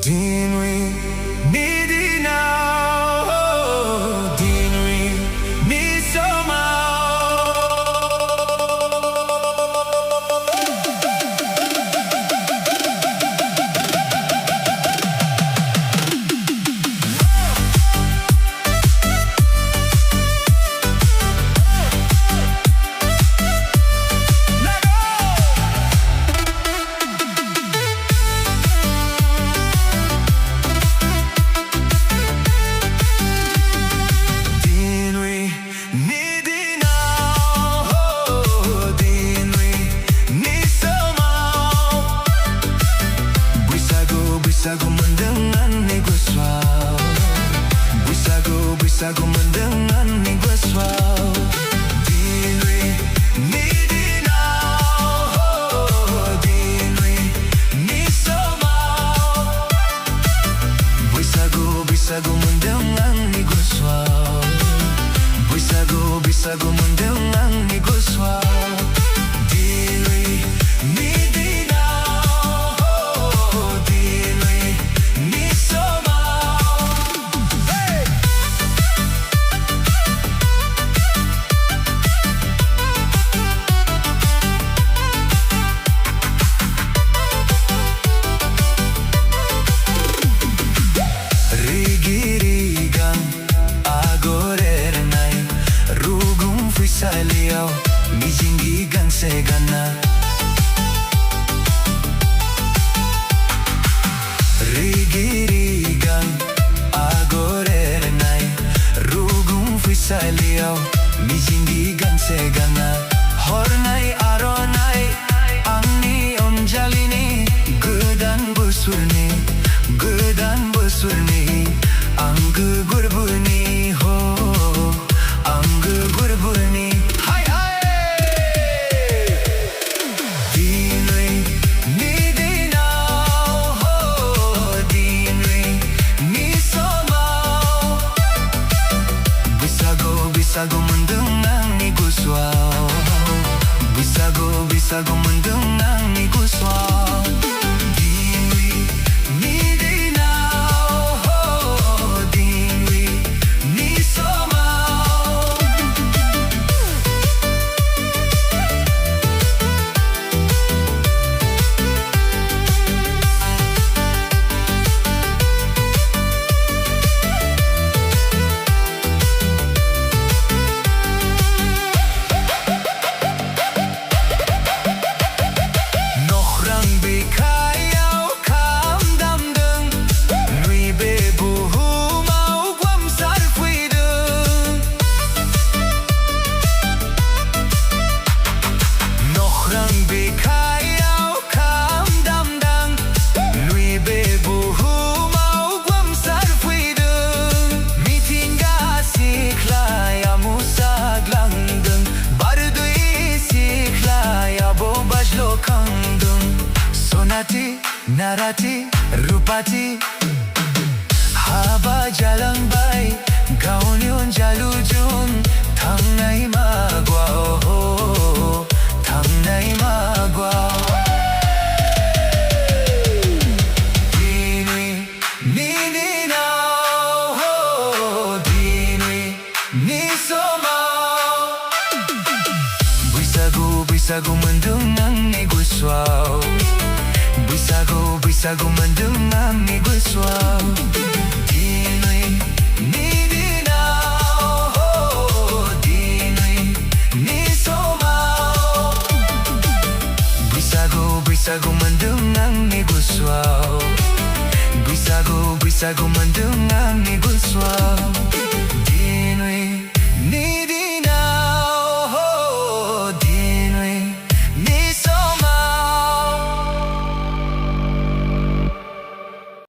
Dinwi, ni Dinao, Dinwi, ni Bwisagu mendengar ni guswau, Bwisagu mendengar ni guswau. Dinwi, ni Dinao, Dinwi, ni somau. Bwisagu mendengar ni guswau, Bwisagu mendengar ni guswau. Dinwi, ni liye mijingi gang segana rigirigang agore nai rugum fisalio mijingi gang segana hornai aronai angni onjalini gedan busurni angge gurbuni ho angge gurbuni. Bwisagu mendengar ni guswau, Bwisagu mendengar ni guswau. Dinwi, ni Dinao, Dinwi, ni somau. Sonati, narati, rupati haba jalan bay gaunion jalujun tangnai magwa tangnai magwa. Dinwi, ni Dinao, Dinwi, ni somau. Bwisagu mendengar ni guswau, Bwisagu mendengar ni guswau. Dinwi, ni Dinao, Dinwi, ni somau. Bwisagu mendengar ni guswau, Bwisagu mendengar ni guswau.